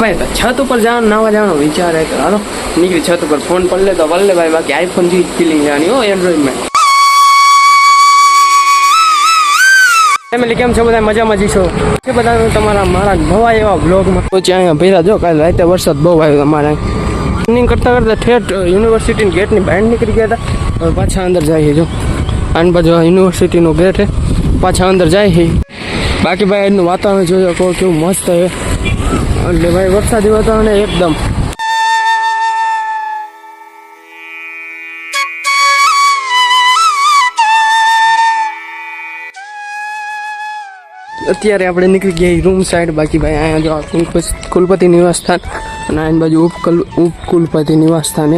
भाई तो छत ऊपर जाओ नावा जाओ विचार है तो हालो निकली छत ऊपर फोन पढ़ ले तो वल ले भाई बाकी आईफोन की फीलिंग जानी हो एंड्रॉइड में फैमिली केम छो बधाय मजा मजी छो के बताऊं તમારા મારા નવા એવા બ્લોગ માં પહોંચ્યા અહીંયા ભેરા જો કાલે રાતે વરસાદ બહુ આવ્યો અમારે રનિંગ કરતા કરતા ઠેઠ યુનિવર્સિટી ની ગેટ ની બહાર નીકળી ગયા હતા હવે પાછા અંદર જાય જો આન બાજુ યુનિવર્સિટી નો ગેટ છે પાછા અંદર જાય છે બાકી ભાઈ એનું વાતાવરણ જોયો કો કેવું મસ્ત છે એટલે ભાઈ વરસાદી વાતાવરણ એકદમ અત્યારે આપણે નીકળી ગયા રૂમ સાઈડ બાકી ભાઈ અહીંયા જો કુલપતિ નિવાસ સ્થાન અને આની બાજુ ઉપકુલપતિ નિવાસ સ્થાન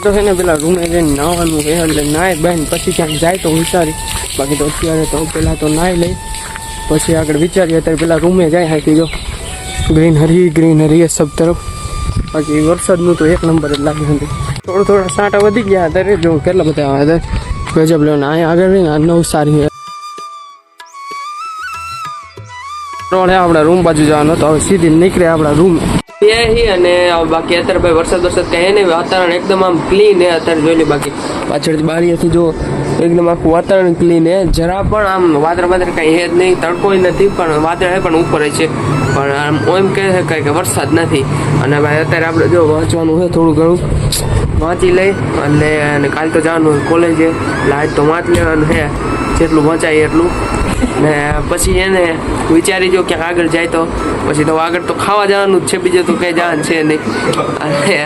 તો છે ને પેલા રૂમે જઈને નાવાનું છે એટલે નાય બેન પછી ક્યાંક જાય તો વિચારી બાકી તો અત્યારે તો પહેલાં તો નાહી લઈ પછી આગળ વિચારીએ અત્યારે પેલા રૂમે જાય હાથી જો ગ્રીનહરી એ સબ તરફ બાકી વરસાદનું તો એક નંબર જ લાગે છે થોડા સાંટા વધી ગયા અત્યારે જો કેટલા બધા આવે ગજબ લેવાના અહીંયા આગળ રહીને આ નવસારી આપણા રૂમ બાજુ જવાનો તો હવે સીધી નીકળે આપણા રૂમ અને બાકી અત્યારે ભાઈ વરસાદ કઈ નહીં વાતાવરણ એકદમ આમ ક્લીન હે અત્યારે જોઈ લે બાકી પાછળથી બારીએથી જો એકદમ આખું વાતાવરણ ક્લીન હે જરા પણ આમ વાદળ કઈ હે જ નહીં તડકો નથી પણ વાદળ હે પણ ઉપર છે પણ આમ એમ કહે શકાય કે વરસાદ નથી અને ભાઈ અત્યારે આપણે જો વાંચવાનું છે થોડું ઘણું વાંચી લઈ અને કાલે તો જવાનું કોલેજે આજ તો વાંચ લેવાનું છે જેટલું વંચાય એટલું ને પછી એને વિચારી જો ક્યાંક આગળ જાય તો પછી તો આગળ તો ખાવા જવાનું જ છે બીજું તો કંઈ જવાનું છે નહીં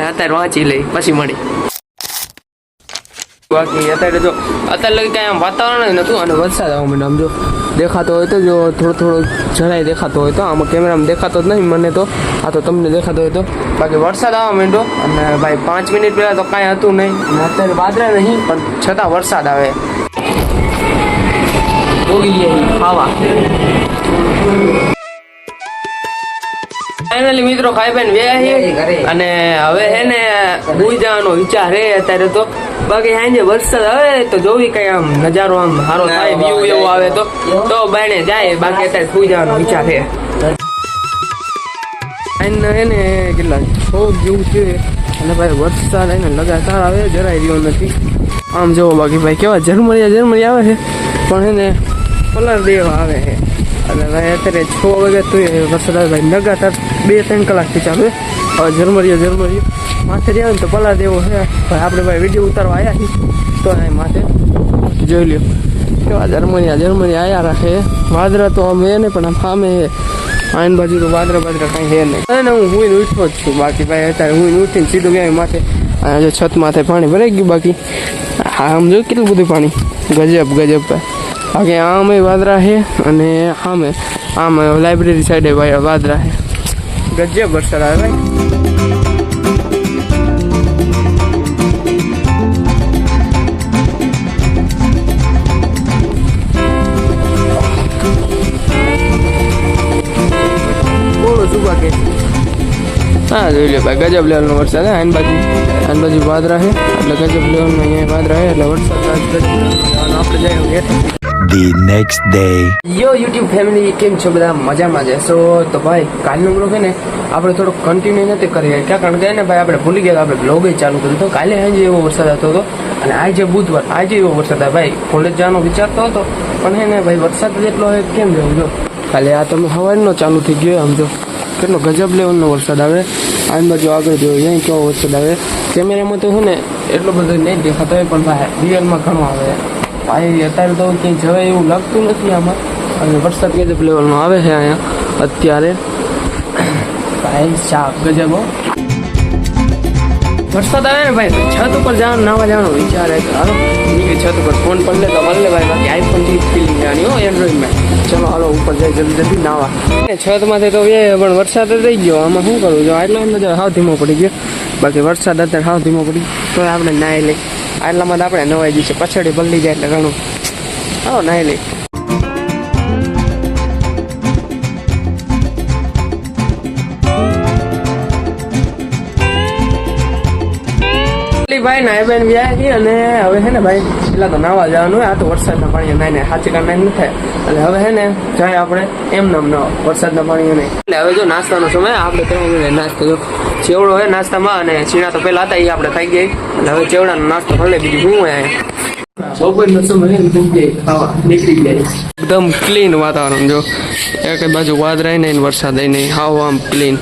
અત્યારે વાંચી લઈ પછી મળી બાકી અત્યારે જો અત્યારે લગી કાંઈ આમ વાતાવરણ નહોતું અને વરસાદ આવવા માંડ્યો આમ જો દેખાતો હોય તો જો થોડો જરાય દેખાતો હોય તો આમાં કેમેરામાં દેખાતો જ નહીં મને તો આ તો તમને દેખાતો હોય તો બાકી વરસાદ આવવા માંડ્યો અને ભાઈ 5 મિનિટ પહેલાં તો કાંઈ હતું નહીં અને અત્યારે વાદળા નહીં પણ છતાં વરસાદ આવે ખાવા ફાઇનલી મિત્રો ખાઈ પાઈને વ્યા અને હવે હે ને ભૂઈ જવાનો વિચાર હે અત્યારે તો બાકી સાંજે વરસાદ આવે તો જોવી કઈ આમ નજારો આમ સારો થાય વ્યૂ એવો આવે તો બાયણે જાય બાકી અત્યારે ભૂઈ જવાનો વિચાર હે હે ને કેટલા 6 જેવું છે અને ભાઈ વરસાદ એને લગાતાર આવે જરાય રહ્યો નથી આમ જોવો બાકી ભાઈ કેવા ઝરમરી આવે છે પણ એને કલર દેવા આવે છે અને ભાઈ અત્યારે 6 વાગે તો વરસાદ આવે ભાઈ લગાતાર 2-3 કલાકથી ચાલુ હવે ઝરમરીઓ માથે જાય ને તો પલાર દેવો છે ભાઈ આપણે ભાઈ વિડીયો ઉતારવા આવ્યા છીએ તો અહીં માથે જોઈ લ્યો કેવા ઝરમરી આવ્યા રાખે વાદળા તો અમે ને પણ આમ સામે આઈન બાજુ તો વાદળા કાંઈ છે નહીં અને હું હુઈને ઉઠો જ છું બાકી ભાઈ અત્યારે હુઈને ઉઠીને સીધું ગયા માથે અહીંયા જો છત માથે પાણી ભરાઈ ગયું બાકી હા આમ જો કેટલું બધું પાણી ગજબ બાકી આમે વાદળા છે અને આમ લાઇબ્રેરી સાઈડે વાદળા છે ગજબ વરસાદ આવે ભાઈ બોલો શું બાકી હા જોઈ લે ભાઈ ગજબ લેવલનો વરસાદ હે આન બાજુ વાદળા છે એટલે ગજબ લેવલનો અહીંયા વાદળા છે એટલે વરસાદ આપણે જઈએ The next day. યો યુટ્યુબ ફેમિલી કેમ છો બધા મજામાં જશો તો ભાઈ કાલનો બ્લોગ છે ને આપણે થોડો કન્ટિન્યુ નથી કરી ક્યાં કારણ કે ને ભાઈ આપણે ભૂલી ગયા આપણે બ્લોગ ચાલુ કર્યું હતો કાલે આજે એવો વરસાદ હતો અને આજે બુધવાર આજે એવો વરસાદ આવે ભાઈ કોલેજ જવાનો વિચારતો હતો પણ હે ને ભાઈ વરસાદ જેટલો હોય કેમ જવું જો કાલે આ તમે સવારનો ચાલુ થઈ ગયો આમ જો કેટલો ગજબ લેવલનો વરસાદ આવે આની બાજુ આગળ જો અહીં કેવો વરસાદ આવે કેમેરામાં તો છે ને એટલો બધો નહીં દેખાતો હોય પણ ભાઈ રિયલમાં ઘણો આવે ભાઈ અત્યારે તો ક્યાંય જવાય એવું લાગતું નથી આમાં અને વરસાદ ગજબ લેવલનો આવે છે અહીંયા અત્યારે ભાઈ શાક ગજબ વરસાદ આવે ને ભાઈ છત ઉપર જવાનું નાવા જવાનો વિચાર આવે હાલો નીકળી છત ઉપર ફોન પર લે તો વલ્લે ભાઈ બાકી આઈફોનથી ફીલિંગ જાણી હો એન્ડ્રોઈડમાં ચલો હાલો ઉપર જાય જલ્દી નાવા છતમાંથી તો પણ વરસાદ રહી ગયો આમાં શું કરવું જો આટલા અંદર હાવ ધીમો પડી ગયો બાકી વરસાદ અત્યારે હાવ ધીમો પડી તો આપણે નાહી લઈ આટલામાં તો આપણે નવાઈ જઈએ પછાડી બદલી જાય એટલે ઘણું આવો નાહી લઈ ભાઈ નાય બેન વ્યાય છે અને હવે હે ને ભાઈ પેલા તો નાવા જવાનું હોય. આ તો વરસાદના પાણી નાય ને સાચી કાર નાય ન થાય એટલે હવે હે ને જાય આપણે એમ નામ ના વરસાદના પાણી નહીં. એટલે હવે જો નાસ્તાનો સમય આપણે કરવા નાસ્તો જો ચેવડો હોય નાસ્તામાં અને છીણા તો પેલા હતા એ આપણે ખાઈ ગઈ એટલે હવે ચેવડાનો નાસ્તો ભલે બીજું શું હોય બપોરનો સમય ખાવા નીકળી જાય. એકદમ ક્લીન વાતાવરણ જો એક બાજુ વાદળાય નહીં વરસાદ નહીં હાવ આમ ક્લીન.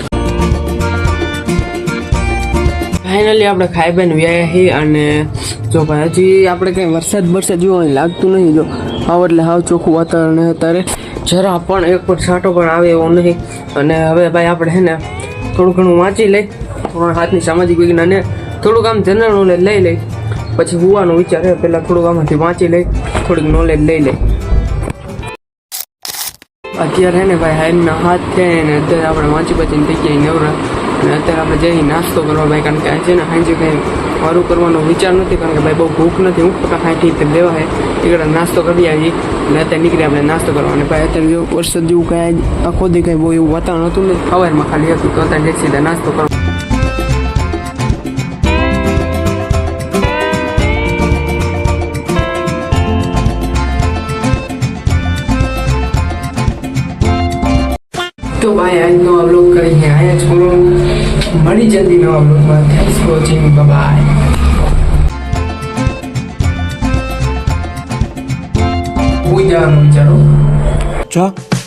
ફાઇનલી આપણે ખાઈ બેન વ્યાયા છીએ અને જો ભાઈ હજી આપણે કંઈ વરસાદ જેવું અહીં લાગતું નહીં. જો આવ એટલે હાવ ચોખ્ખું વાતાવરણ અત્યારે જરા પણ એક પણ છાંટો પણ આવે એવો નહીં. અને હવે ભાઈ આપણે છે ને થોડું ઘણું વાંચી લઈ થોડા હાથની સામાજિક વિજ્ઞાન થોડુંક આમ જનરલ નોલેજ લઈ લઈ પછી હોવાનો વિચાર છે. પહેલાં થોડુંક આમાંથી વાંચી લઈ થોડીક નોલેજ લઈ લઈ. અત્યારે ને ભાઈ હાઈના હાથ થયા ને અત્યારે આપણે વાંચી બચીને થઈ ગયા નવરા અને અત્યારે આપણે જઈ નાસ્તો કરવા ભાઈ કારણ કે આજે ને સાંજે કંઈ વારું કરવાનો વિચાર નથી કારણ કે ભાઈ બહુ ભૂખ નથી. હું પકા ખાઈ ઠીક લેવા હે એકડે નાસ્તો કરી આવીએ અને અત્યારે નીકળી આપણે નાસ્તો કરવા. અને ભાઈ અત્યારે જો વરસાદ જેવું કાંઈ આખો દી કાંઈ બહુ એવું વાતાવરણ હતું નહીં સવારમાં ખાલી હતું તો અત્યારે સીધા નાસ્તો કરવા. તો ભાઈ આજનો આ બ્લોગ કરીને અહીંયા છોડો મળી જલ્દી નવા બ્લોગમાં. Thanks for watching. બાય. હું જવાનું વિચારો.